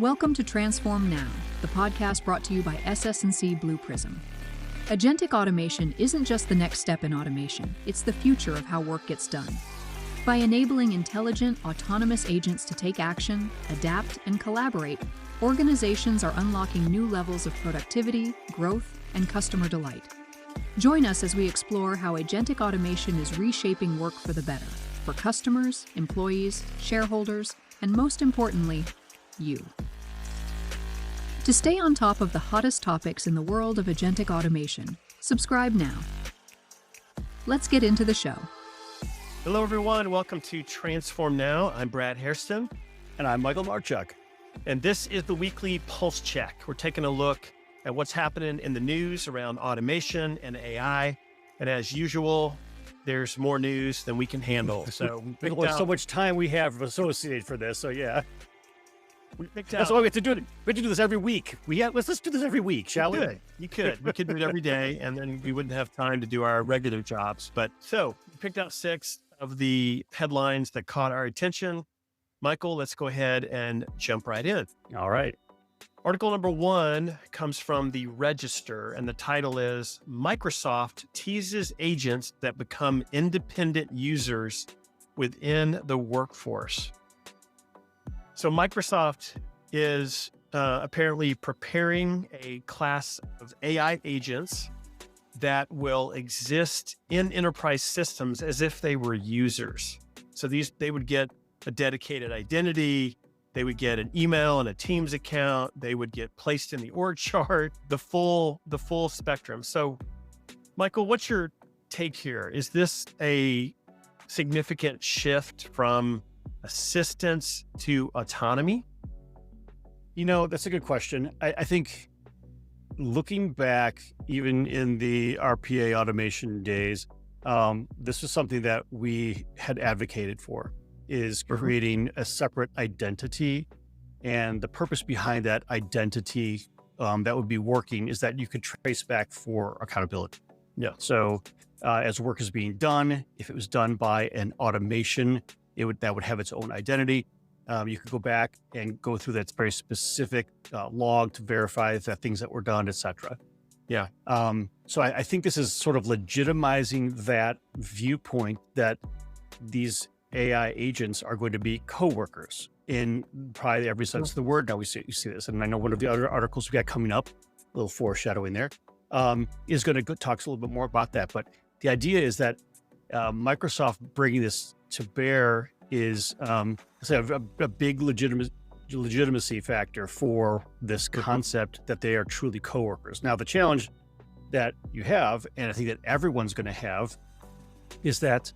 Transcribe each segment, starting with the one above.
Welcome to Transform Now, the podcast brought to you by SS&C Blue Prism. Agentic automation isn't just the next step in automation, it's the future of how work gets done. By enabling intelligent, autonomous agents to take action, adapt, and collaborate, organizations are unlocking new levels of productivity, growth, and customer delight. Join us as we explore how agentic automation is reshaping work for the better, for customers, employees, shareholders, and most importantly, you. To stay on top of the hottest topics in the world of agentic automation, subscribe now. Let's get into the show. Hello, everyone. Welcome to Transform Now. I'm Brad Hairston. And I'm Michael Marchuk. And this is the weekly Pulse Check. We're taking a look at what's happening in the news around automation and AI. And as usual, there's more news than we can handle. So so much time we have associated for this. So yeah. That's why we have to do it. We have to do this every week. Let's do this every week, shall we? You could. We could do it every day, and then we wouldn't have time to do our regular jobs. But so we picked out 6 of the headlines that caught our attention. Michael, let's go ahead and jump right in. All right. Article number 1 comes from the Register, and the title is Microsoft teases agents that become independent users within the workforce. So Microsoft is apparently preparing a class of AI agents that will exist in enterprise systems as if they were users. So they would get a dedicated identity, they would get an email and a Teams account, they would get placed in the org chart, the full spectrum. So Michael, what's your take here? Is this a significant shift from assistance to autonomy? You know, that's a good question. I think looking back, even in the RPA automation days, this was something that we had advocated for, is creating a separate identity. And the purpose behind that identity that would be working is that you could trace back for accountability. Yeah. So as work is being done, if it was done by an automation, that would have its own identity. You could go back and go through that very specific log to verify that things that were done, et cetera. Yeah. So I think this is sort of legitimizing that viewpoint that these AI agents are going to be coworkers in probably every sense of the word. Now you see this, and I know one of the other articles we got coming up, a little foreshadowing there, is going to talk a little bit more about that. But the idea is that Microsoft bringing this to bear is a big legitimacy factor for this concept that they are truly coworkers. Now, the challenge that you have, and I think that everyone's going to have, is that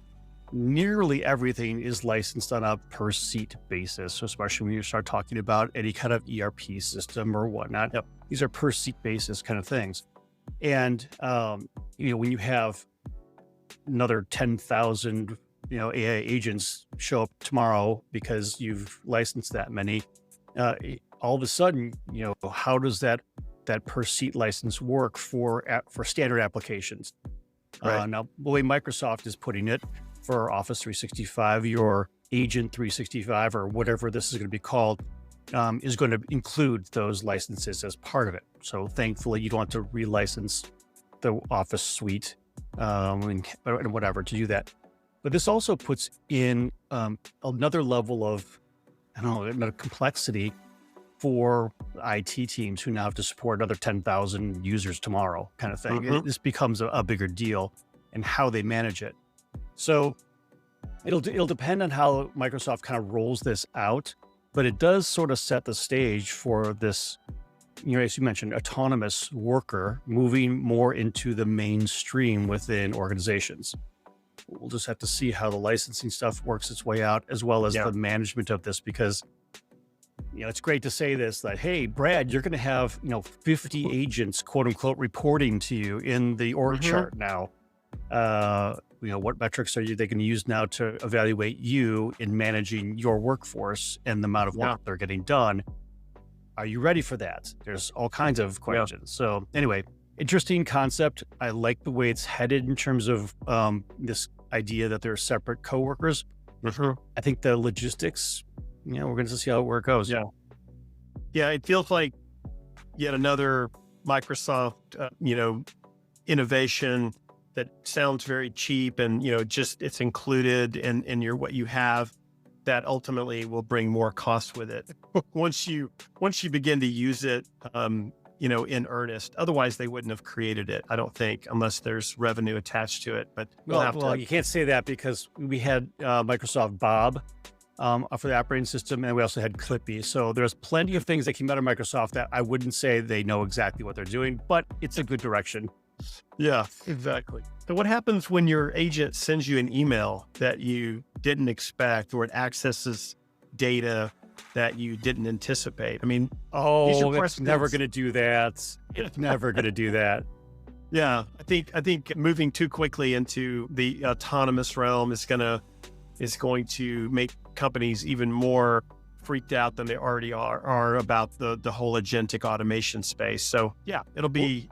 nearly everything is licensed on a per seat basis. So especially when you start talking about any kind of ERP system or whatnot, these are per seat basis kind of things. And, when you have another 10,000 AI agents show up tomorrow because you've licensed that many, all of a sudden, how does that per seat license work for standard applications? Right. Now, the way Microsoft is putting it for Office 365, your Agent 365, or whatever this is going to be called, is going to include those licenses as part of it. So thankfully, you don't have to relicense the Office suite and whatever to do that. But this also puts in another level of, another complexity for IT teams who now have to support another 10,000 users tomorrow, kind of thing. This becomes a bigger deal and how they manage it. So it'll depend on how Microsoft kind of rolls this out, but it does sort of set the stage for this, as you mentioned, autonomous worker moving more into the mainstream within organizations. We'll just have to see how the licensing stuff works its way out, as well as the management of this, because, it's great to say this, that, hey, Brad, you're going to have, 50 agents, quote unquote, reporting to you in the org chart now. What metrics are they going to use now to evaluate you in managing your workforce and the amount of work they're getting done? Are you ready for that? There's all kinds of questions. So anyway, interesting concept. I like the way it's headed in terms of this idea that they're separate coworkers. I think the logistics, we're going to see how it goes. Yeah. Yeah, it feels like yet another Microsoft, innovation that sounds very cheap and, just it's included in your what you have that ultimately will bring more cost with it once you begin to use it, in earnest. Otherwise, they wouldn't have created it, I don't think, unless there's revenue attached to it. But we'll have Well, to. you can't say that because we had Microsoft Bob for the operating system, and we also had Clippy. So there's plenty of things that came out of Microsoft that I wouldn't say they know exactly what they're doing, but it's a good direction. Yeah, exactly. So what happens when your agent sends you an email that you didn't expect, or it accesses data that you didn't anticipate? I mean, these Oh, are it's never precedents. going to do that. It's never going to do that. Yeah, I think moving too quickly into the autonomous realm is going to make companies even more freaked out than they already are about the whole agentic automation space. So yeah, it'll be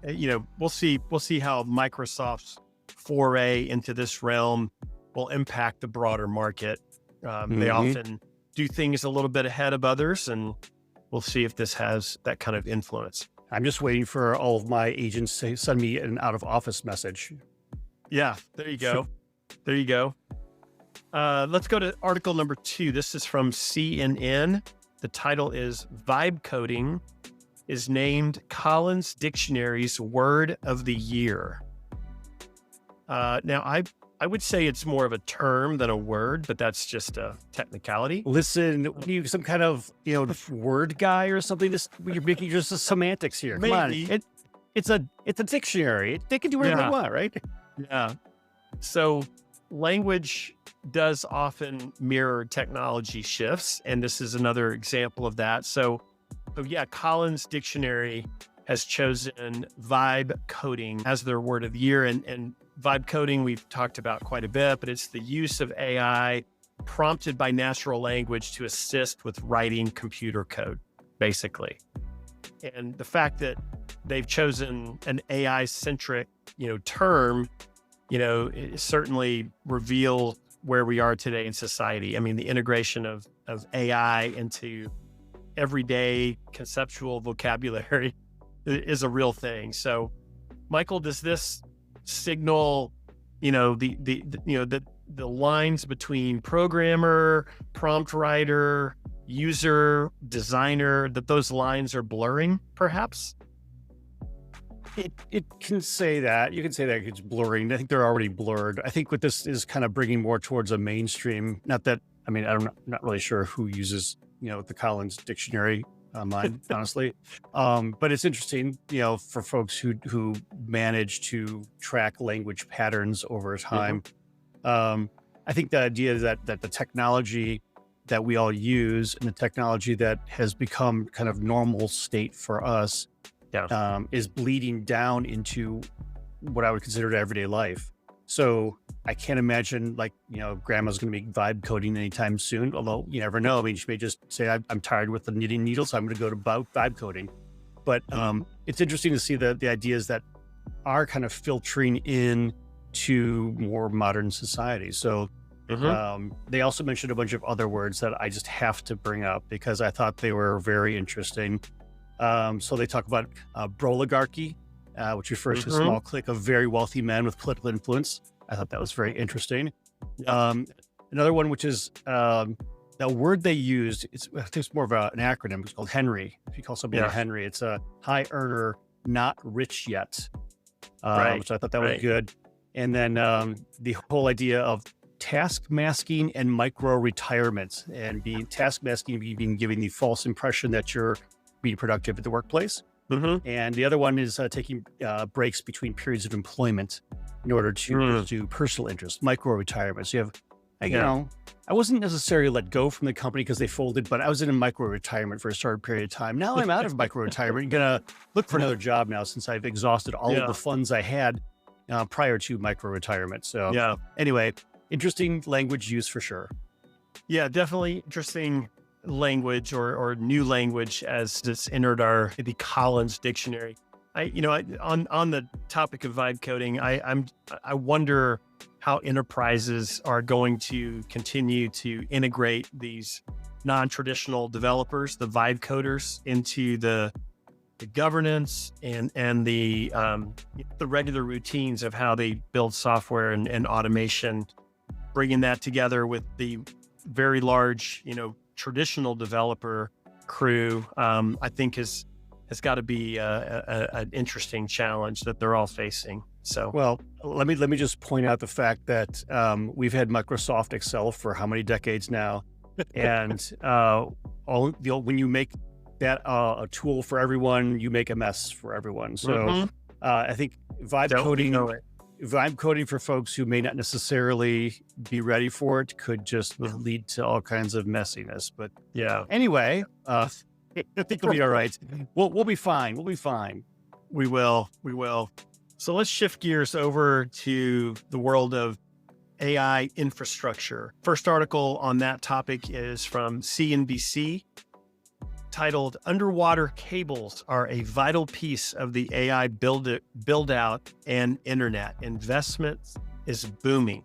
we'll see how Microsoft's foray into this realm will impact the broader market. They often do things a little bit ahead of others, and we'll see if this has that kind of influence. I'm just waiting for all of my agents to send me an out of office message. Yeah, there you go. There you go. Let's go to article number 2. This is from CNN. The title is Vibe Coding is named Collins Dictionary's Word of the Year. Now, I would say it's more of a term than a word, but that's just a technicality. Listen, what are you, some kind of word guy or something? You're making just the semantics here. Come on, Maybe. it's a dictionary. They can do whatever Yeah. they want, right? Yeah. So language does often mirror technology shifts, and this is another example of that. So yeah, Collins Dictionary has chosen vibe coding as their word of the year. And vibe coding we've talked about quite a bit, but it's the use of AI prompted by natural language to assist with writing computer code, basically. And the fact that they've chosen an AI-centric, term, it certainly reveals where we are today in society. I mean, the integration of AI into everyday conceptual vocabulary is a real thing. So, Michael, does this signal, the lines between programmer, prompt writer, user, designer, that those lines are blurring, perhaps? It can say that. You can say that it's blurring. I think they're already blurred. I think what this is kind of bringing more towards a mainstream. Not that, I mean, I'm not really sure who uses, the Collins Dictionary online, honestly. But it's interesting, for folks who manage to track language patterns over time. I think the idea is that the technology that we all use and the technology that has become kind of normal state for us is bleeding down into what I would consider everyday life. So I can't imagine grandma's going to be vibe coding anytime soon, although you never know. I mean, she may just say, I'm tired with the knitting needle, so I'm going to go to vibe coding. But it's interesting to see the ideas that are kind of filtering in to more modern society. So they also mentioned a bunch of other words that I just have to bring up because I thought they were very interesting. So they talk about broligarchy, which refers to a small clique of very wealthy men with political influence. I thought that was very interesting. Another one, which is a word they used, I think it's more of an acronym. It's called Henry. If you call somebody a Henry, it's a high earner, not rich yet, which I thought that was good. And then the whole idea of task masking and micro retirement, and task masking being giving the false impression that you're being productive at the workplace. And the other one is taking breaks between periods of employment in order to pursue personal interest, micro retirement. So you have, I wasn't necessarily let go from the company because they folded, but I was in a micro retirement for a certain period of time. Now I'm out of micro retirement. I'm going to look for another job now since I've exhausted all of the funds I had prior to micro retirement. So anyway, interesting language use for sure. Yeah, definitely interesting language or new language as this entered the Collins Dictionary. On the topic of vibe coding, I wonder how enterprises are going to continue to integrate these non-traditional developers, the vibe coders, into the governance and the regular routines of how they build software and automation, bringing that together with the very large, traditional developer crew, I think has got to be an interesting challenge that they're all facing. So, well, let me just point out the fact that we've had Microsoft Excel for how many decades now, and when you make that a tool for everyone, you make a mess for everyone. So, I think vibe coding for folks who may not necessarily be ready for it could just lead to all kinds of messiness. But yeah, anyway, I think we'll be all right. We'll be fine. We'll be fine. We will. So let's shift gears over to the world of AI infrastructure. First article on that topic is from CNBC, titled "Underwater Cables Are a Vital Piece of the AI Build Out and Internet. Investment is Booming."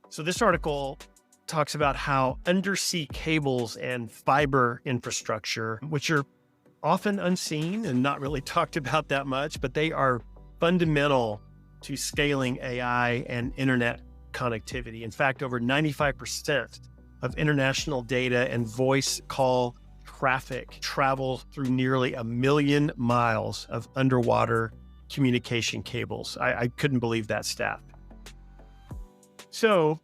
So this article talks about how undersea cables and fiber infrastructure, which are often unseen and not really talked about that much, but they are fundamental to scaling AI and internet connectivity. In fact, over 95% of international data and voice call traffic travels through nearly 1 million miles of underwater communication cables. I couldn't believe that stat. So,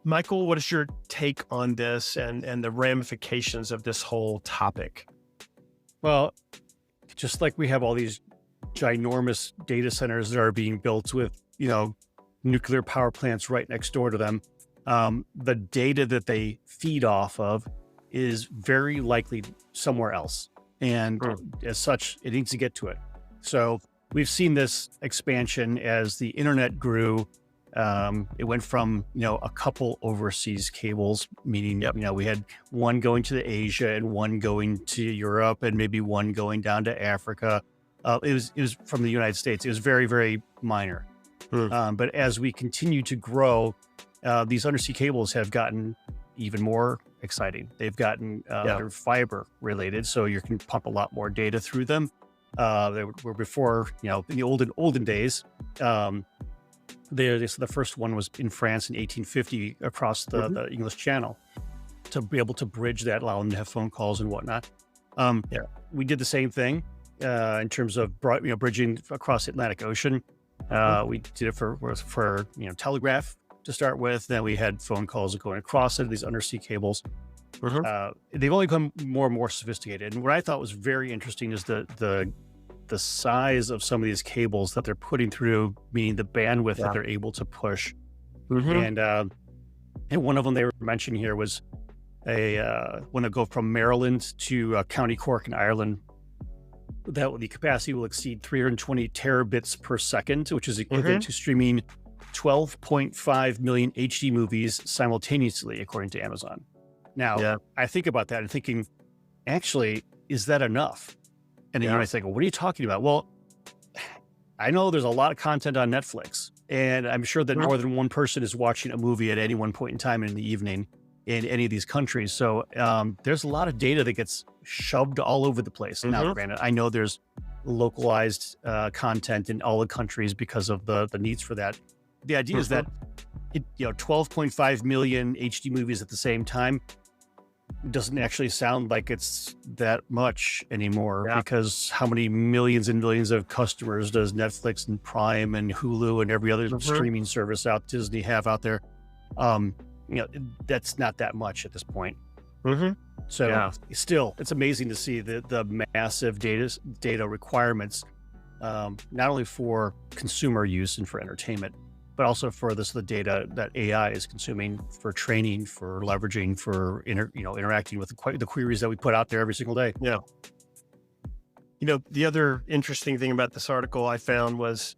Michael, what is your take on this and the ramifications of this whole topic? Well, just like we have all these ginormous data centers that are being built with, nuclear power plants right next door to them, the data that they feed off of is very likely somewhere else. And as such, it needs to get to it. So we've seen this expansion as the internet grew. It went from, a couple overseas cables, meaning, we had one going to Asia and one going to Europe and maybe one going down to Africa. It was from the United States. It was very, very minor. But as we continue to grow, these undersea cables have gotten even more exciting. They've gotten they're fiber related, so you can pump a lot more data through them. They were before, in the olden days. So the first one was in France in 1850 across the English Channel to be able to bridge that, allow them to have phone calls and whatnot. We did the same thing in terms of bridging across the Atlantic Ocean. We did it for telegraph to start with. Then we had phone calls going across it, these undersea cables. They've only become more and more sophisticated. And what I thought was very interesting is the size of some of these cables that they're putting through, meaning the bandwidth that they're able to push. And one of them they were mentioning here was when they go from Maryland to County Cork in Ireland, that the capacity will exceed 320 terabits per second, which is equivalent to streaming 12.5 million HD movies simultaneously, according to Amazon. Now, I think about that and thinking, actually, is that enough? And then I think, well, what are you talking about? Well, I know there's a lot of content on Netflix, and I'm sure that more than one person is watching a movie at any one point in time in the evening in any of these countries. So there's a lot of data that gets shoved all over the place. Now, granted, I know there's localized content in all the countries because of the needs for that. The idea is that 12.5 million HD movies at the same time doesn't actually sound like it's that much anymore, because how many millions and millions of customers does Netflix and Prime and Hulu and every other streaming service Disney have out there? That's not that much at this point. So still, it's amazing to see the massive data requirements, not only for consumer use and for entertainment, but also for the data that AI is consuming for training, for leveraging, for interacting with the queries that we put out there every single day. Yeah. The other interesting thing about this article I found was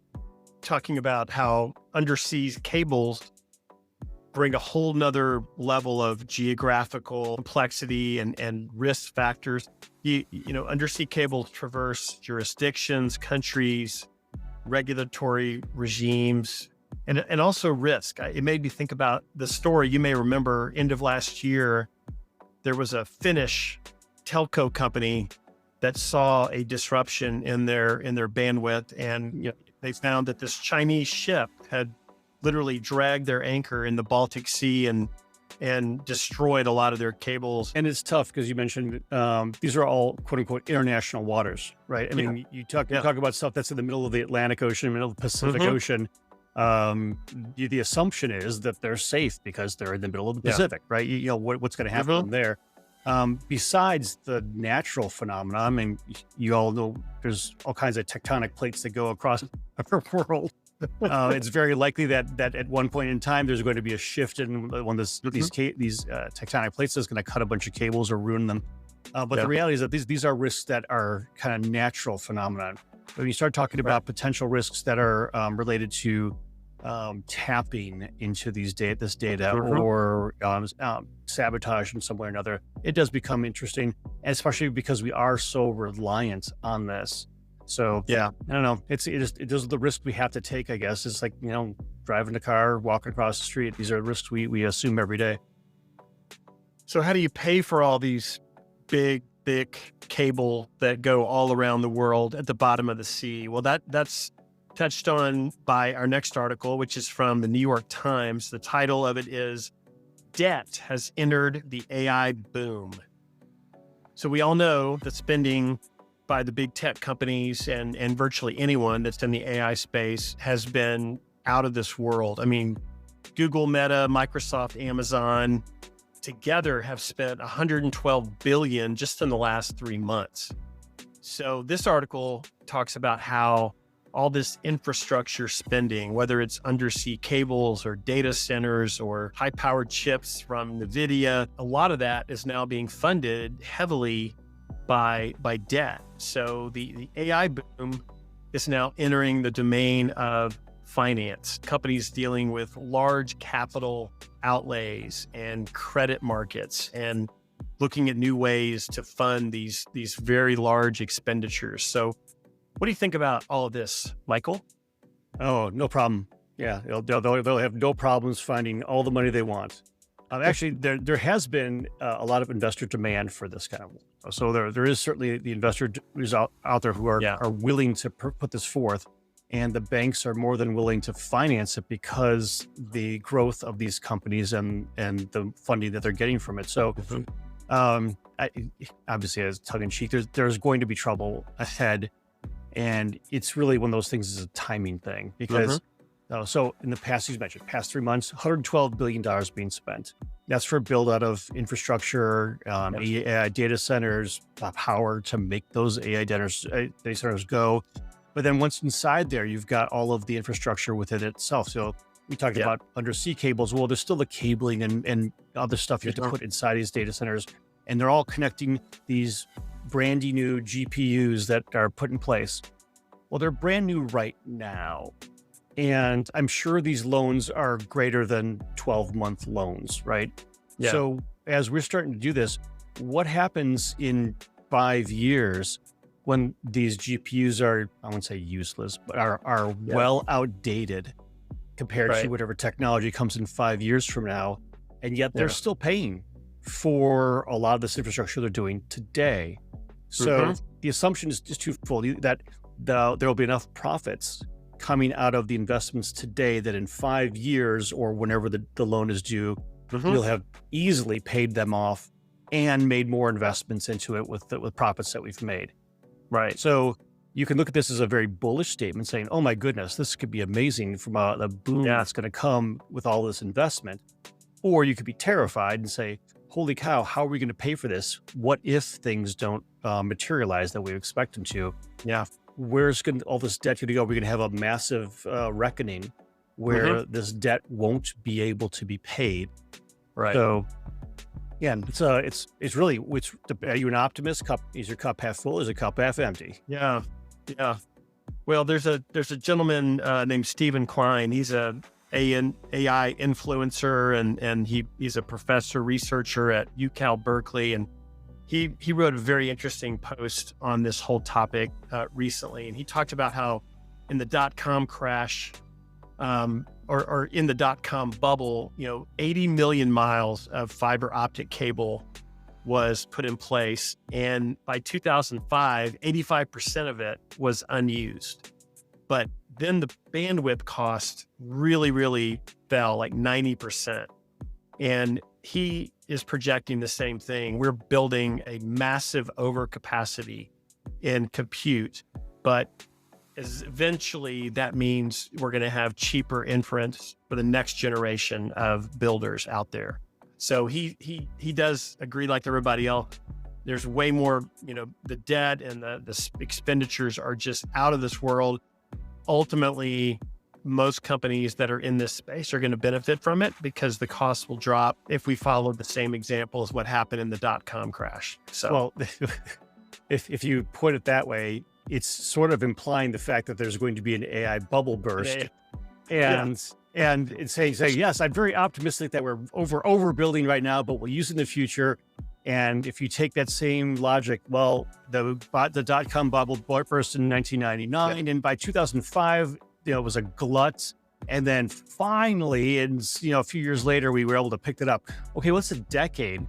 talking about how undersea cables bring a whole nother level of geographical complexity and risk factors. Undersea cables traverse jurisdictions, countries, regulatory regimes, and also risk. It made me think about the story you may remember end of last year there was a Finnish telco company that saw a disruption in their bandwidth, and they found that this Chinese ship had literally dragged their anchor in the Baltic Sea and destroyed a lot of their cables. And it's tough because you mentioned these are all quote unquote international waters, right? I mean, you talk about stuff that's in the middle of the Atlantic Ocean, middle of the Pacific Ocean. The assumption is that they're safe because they're in the middle of the Pacific, right? You know what's going to happen from there. Besides the natural phenomena, I mean, you all know there's all kinds of tectonic plates that go across our world. It's very likely that at one point in time, there's going to be a shift in one of these tectonic plates that's going to cut a bunch of cables or ruin them. But the reality is that these are risks that are kind of natural phenomenon. When you start talking about potential risks that are related to tapping into this data or sabotage in some way or another, it does become interesting, especially because we are so reliant on this. So I don't know. Those are the risks we have to take, I guess. It's like, driving a car, walking across the street. These are risks we assume every day. So how do you pay for all these big, thick cable that go all around the world at the bottom of the sea? Well, that's touched on by our next article, which is from the New York Times. The title of it is "Debt Has Entered the AI Boom." So we all know that spending by the big tech companies and virtually anyone that's in the AI space has been out of this world. I mean, Google, Meta, Microsoft, Amazon together have spent $112 billion just in the last 3 months. So this article talks about how all this infrastructure spending, whether it's undersea cables or data centers or high-powered chips from NVIDIA, a lot of that is now being funded heavily by debt. So the AI boom is now entering the domain of finance, companies dealing with large capital outlays and credit markets and looking at new ways to fund these very large expenditures. So what do you think about all of this, Michael? Oh, no problem. Yeah, they'll have no problems finding all the money they want. Actually, there has been a lot of investor demand for this kind of work. So there is certainly the investors out there who are willing to put this forth, and the banks are more than willing to finance it because the growth of these companies and the funding that they're getting from it. So obviously, as tongue in cheek, there's going to be trouble ahead, and it's really one of those things is a timing thing because. So in the past, you mentioned past 3 months, $112 billion being spent. That's for build out of infrastructure, AI data centers, power to make those AI data centers go. But then once inside there, you've got all of the infrastructure within itself. So we talked about undersea cables. Well, there's still the cabling and other stuff you have to put inside these data centers. And they're all connecting these brand new GPUs that are put in place. Well, they're brand new right now. And I'm sure these loans are greater than 12-month loans, right? Yeah. So as we're starting to do this, what happens in 5 years when these GPUs are, I won't say useless, but are well outdated compared to whatever technology comes in 5 years from now, and yet they're still paying for a lot of this infrastructure they're doing today. So the assumption is just twofold, that there will be enough profits coming out of the investments today that in 5 years or whenever the loan is due, we'll have easily paid them off and made more investments into it with profits that we've made. Right. So you can look at this as a very bullish statement saying, oh my goodness, this could be amazing from the boom that's going to come with all this investment. Or you could be terrified and say, holy cow, how are we going to pay for this? What if things don't materialize that we expect them to? Yeah. Where's all this debt going to go? We're going to have a massive reckoning where this debt won't be able to be paid. Right. So, yeah, it's really, are you an optimist? Is your cup half full? Is your cup half empty? Yeah. Yeah. Well, there's a gentleman named Stephen Klein. He's an AI influencer, and he's a professor researcher at UC Berkeley, and he wrote a very interesting post on this whole topic recently, and he talked about how in the .com crash or in the .com bubble, 80 million miles of fiber optic cable was put in place. And by 2005, 85% of it was unused. But then the bandwidth cost really, really fell, like 90%. And he is projecting the same thing. We're building a massive overcapacity in compute, but eventually that means we're going to have cheaper inference for the next generation of builders out there. So he does agree, like everybody else. There's way more, the debt and the expenditures are just out of this world. Ultimately, most companies that are in this space are going to benefit from it because the costs will drop if we follow the same example as what happened in the .com crash. So, well, if you put it that way, it's sort of implying the fact that there's going to be an AI bubble burst. And it's saying, yes, I'm very optimistic that we're overbuilding right now, but we'll use it in the future. And if you take that same logic, well, the .com bubble burst in 1999, and by 2005, it was a glut. And then finally, a few years later, we were able to pick it up. Okay, what's a decade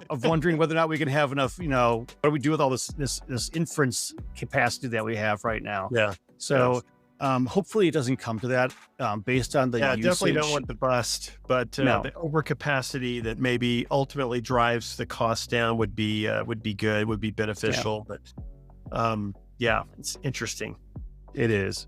of wondering whether or not we can have enough, what do we do with all this inference capacity that we have right now? Yeah. So hopefully it doesn't come to that based on the usage. Definitely don't want the bust, but the overcapacity that maybe ultimately drives the cost down would be good, would be beneficial. Yeah. But it's interesting. It is.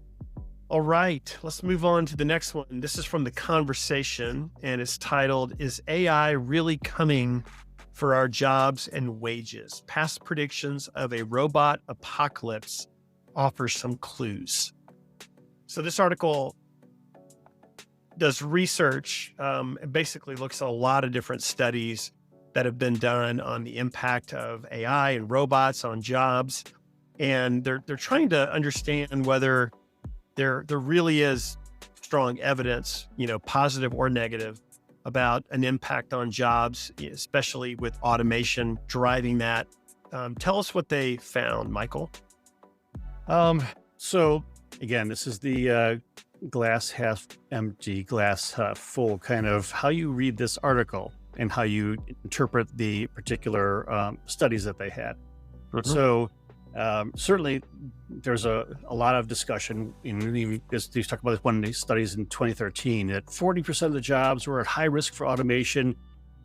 All right, let's move on to the next one. This is from The Conversation, and it's titled, "Is AI Really Coming for Our Jobs and Wages? Past predictions of a robot apocalypse offer some clues." So this article does research, and basically looks at a lot of different studies that have been done on the impact of AI and robots on jobs. And they're trying to understand whether there really is strong evidence, positive or negative, about an impact on jobs, especially with automation driving that. Tell us what they found, Michael. So again, this is the glass half empty, glass half full kind of how you read this article and how you interpret the particular studies that they had. Mm-hmm. So certainly there's a lot of discussion they talk about this one of these studies in 2013 that 40% of the jobs were at high risk for automation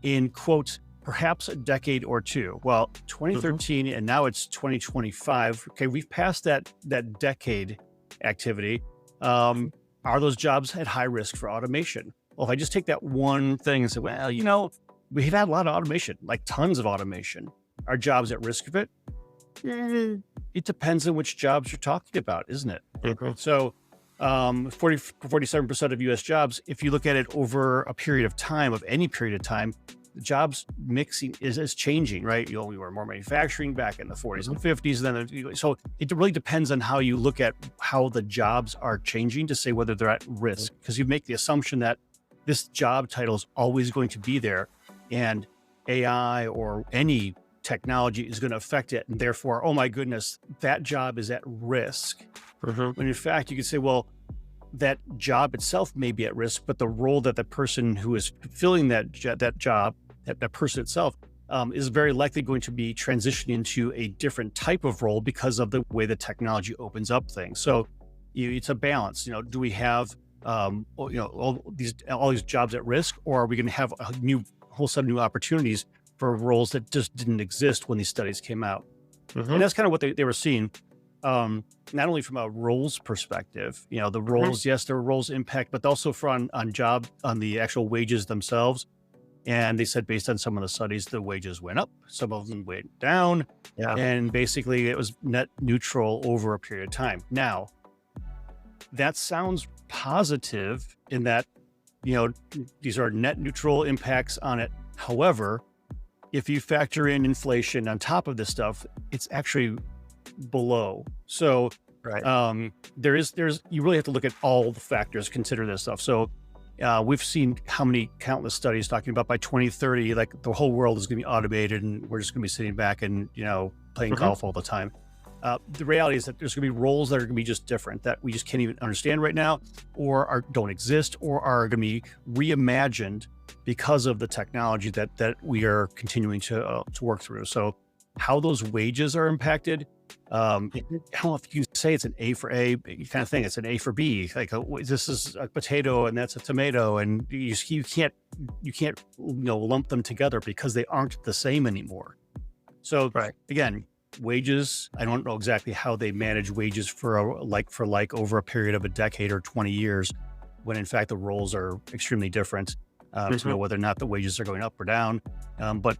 in, quote, perhaps a decade or two. Well, 2013 and now it's 2025. Okay, we've passed that decade activity. Are those jobs at high risk for automation? Well, if I just take that one thing and say, well, we've had a lot of automation, like tons of automation. Are jobs at risk of it? It depends on which jobs you're talking about, isn't it? Okay. So 47% of US jobs, if you look at it over a period of time, of any period of time, the jobs mixing is changing, right? We were more manufacturing back in the 40s and 50s. So it really depends on how you look at how the jobs are changing to say whether they're at risk, because you make the assumption that this job title is always going to be there and AI or any technology is going to affect it. And therefore, oh my goodness, that job is at risk. When in fact, you could say, well, that job itself may be at risk, but the role that the person who is fulfilling that job, that person itself, is very likely going to be transitioning into a different type of role because of the way the technology opens up things. So it's a balance. Do we have all these jobs at risk, or are we going to have a whole set of new opportunities for roles that just didn't exist when these studies came out? And that's kind of what they were seeing. Not only from a roles perspective, the roles, yes, there were roles impact, but also on the actual wages themselves. And they said based on some of the studies, the wages went up, some of them went down, and basically it was net neutral over a period of time. Now, that sounds positive in that, these are net neutral impacts on it. However, if you factor in inflation on top of this stuff, it's actually below. So right. You really have to look at all the factors, consider this stuff. So we've seen countless studies talking about by 2030, like the whole world is going to be automated and we're just going to be sitting back and, playing golf all the time. The reality is that there's going to be roles that are going to be just different that we just can't even understand right now, or don't exist, or are going to be reimagined because of the technology that we are continuing to work through. So how those wages are impacted, I don't know if you say it's an A for A kind of thing. It's an A for B. Like this is a potato and that's a tomato, and you can't lump them together because they aren't the same anymore. So again, wages, I don't know exactly how they manage wages for like over a period of a decade or 20 years, when in fact the roles are extremely different, to know whether or not the wages are going up or down. But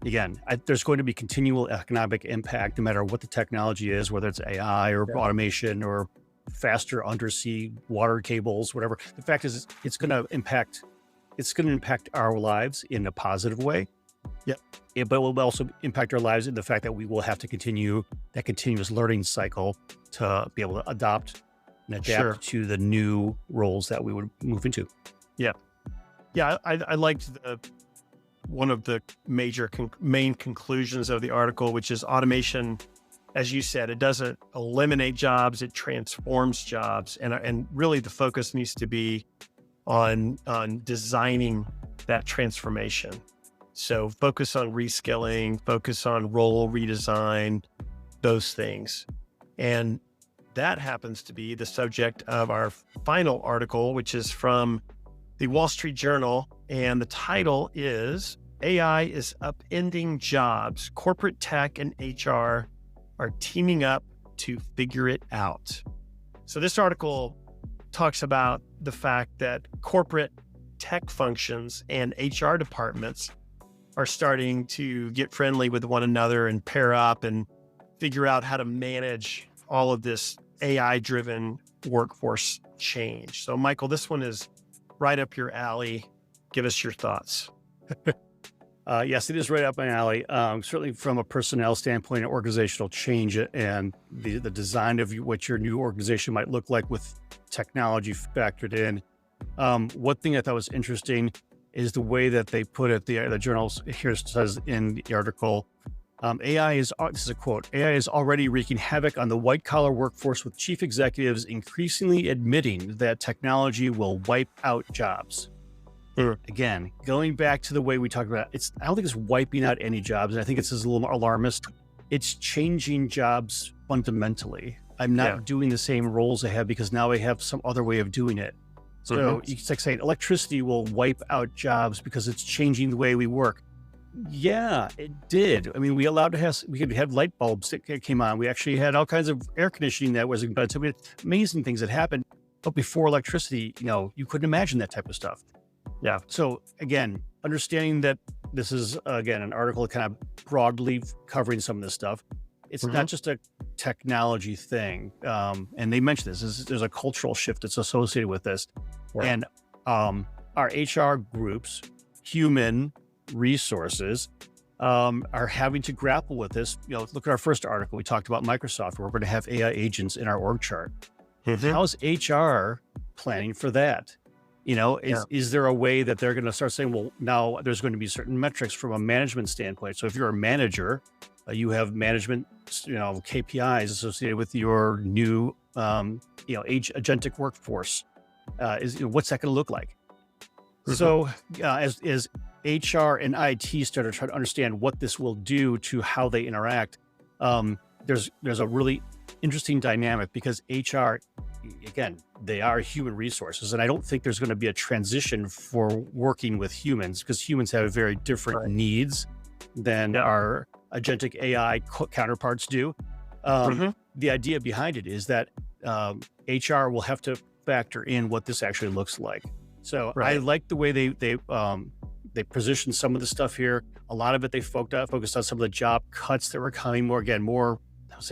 again, there's going to be continual economic impact no matter what the technology is, whether it's AI or automation or faster undersea water cables, whatever. The fact is, it's going to impact our lives in a positive way. But it will also impact our lives in the fact that we will have to continue that continuous learning cycle to be able to adopt and adapt to the new roles that we would move into. I liked one of the major main conclusions of the article, which is automation, as you said, it doesn't eliminate jobs, it transforms jobs. And really the focus needs to be on designing that transformation. So focus on reskilling, focus on role redesign, those things. And that happens to be the subject of our final article, which is from the Wall Street Journal. And the title is AI is Upending Jobs. Corporate Tech and HR are teaming up to figure it out. So this article talks about the fact that corporate tech functions and HR departments are starting to get friendly with one another and pair up and figure out how to manage all of this AI-driven workforce change. So Michael, this one is right up your alley. Give us your thoughts. Yes, it is right up my alley. Certainly from a personnel standpoint and organizational change and the design of what your new organization might look like with technology factored in. One thing I thought was interesting is the way that they put it. The journal here says in the article, this is a quote, AI is already wreaking havoc on the white collar workforce, with chief executives increasingly admitting that technology will wipe out jobs. Again, going back to the way we talked about it, I don't think it's wiping out any jobs. And I think it's a little more alarmist. It's changing jobs fundamentally. I'm not doing the same roles I have because now I have some other way of doing it. So it's like saying electricity will wipe out jobs because it's changing the way we work. Yeah, it did. I mean, we could have light bulbs that came on. We actually had all kinds of air conditioning that was invented. So we had amazing things that happened. But before electricity, you couldn't imagine that type of stuff. Yeah. So again, understanding that this is, again, an article kind of broadly covering some of this stuff. It's not just a technology thing. And they mentioned this, there's a cultural shift that's associated with this. And our HR groups, human resources, are having to grapple with this. Look at our first article. We talked about Microsoft, where we're going to have AI agents in our org chart. How's HR planning for that? Is there a way that they're going to start saying, well, now there's going to be certain metrics from a management standpoint. So if you're a manager, you have management, KPIs associated with your new, agentic workforce. What's that going to look like? So as HR and IT start to try to understand what this will do to how they interact, there's a really interesting dynamic because HR, again, they are human resources. And I don't think there's going to be a transition for working with humans because humans have very different needs than our agentic AI counterparts do. The idea behind it is that HR will have to factor in what this actually looks like. So I like the way they position some of the stuff here. A lot of it, they focused on some of the job cuts that were coming more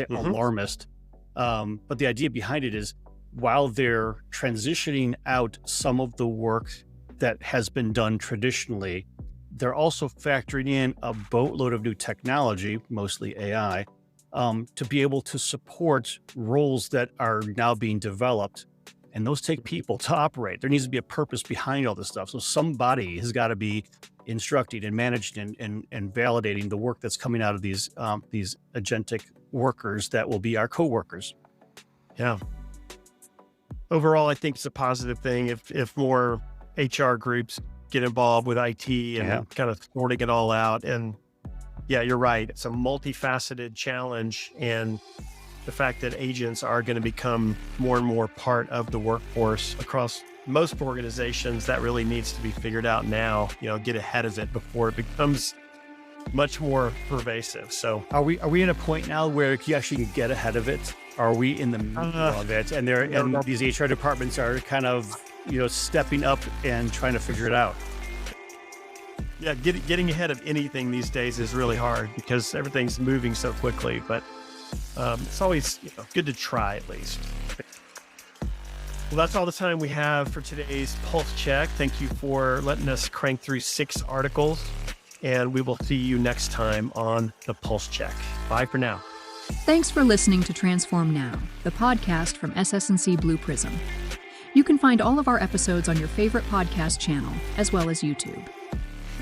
alarmist. But the idea behind it is, while they're transitioning out some of the work that has been done traditionally, they're also factoring in a boatload of new technology, mostly AI, to be able to support roles that are now being developed. And those take people to operate. There needs to be a purpose behind all this stuff. So somebody has got to be instructing and managing and validating the work that's coming out of these agentic workers that will be our coworkers. Yeah. Overall, I think it's a positive thing if more HR groups get involved with IT and kind of sorting it all out. And yeah, you're right. It's a multifaceted challenge. And the fact that agents are going to become more and more part of the workforce across most organizations, that really needs to be figured out now, get ahead of it before it becomes much more pervasive. So are we in a point now where you actually can get ahead of it? Are we in the middle of it? And these HR departments are kind of, stepping up and trying to figure it out. Yeah, getting ahead of anything these days is really hard because everything's moving so quickly, but it's always good to try at least. Well, that's all the time we have for today's Pulse Check. Thank you for letting us crank through 6 articles, and we will see you next time on the Pulse Check. Bye for now. Thanks for listening to Transform Now, the podcast from SS&C Blue Prism. You can find all of our episodes on your favorite podcast channel, as well as YouTube.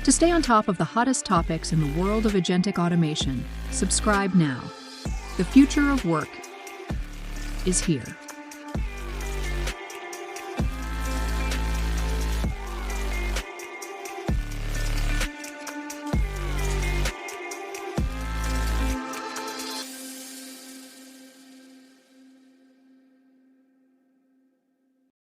To stay on top of the hottest topics in the world of agentic automation, subscribe now. The future of work is here.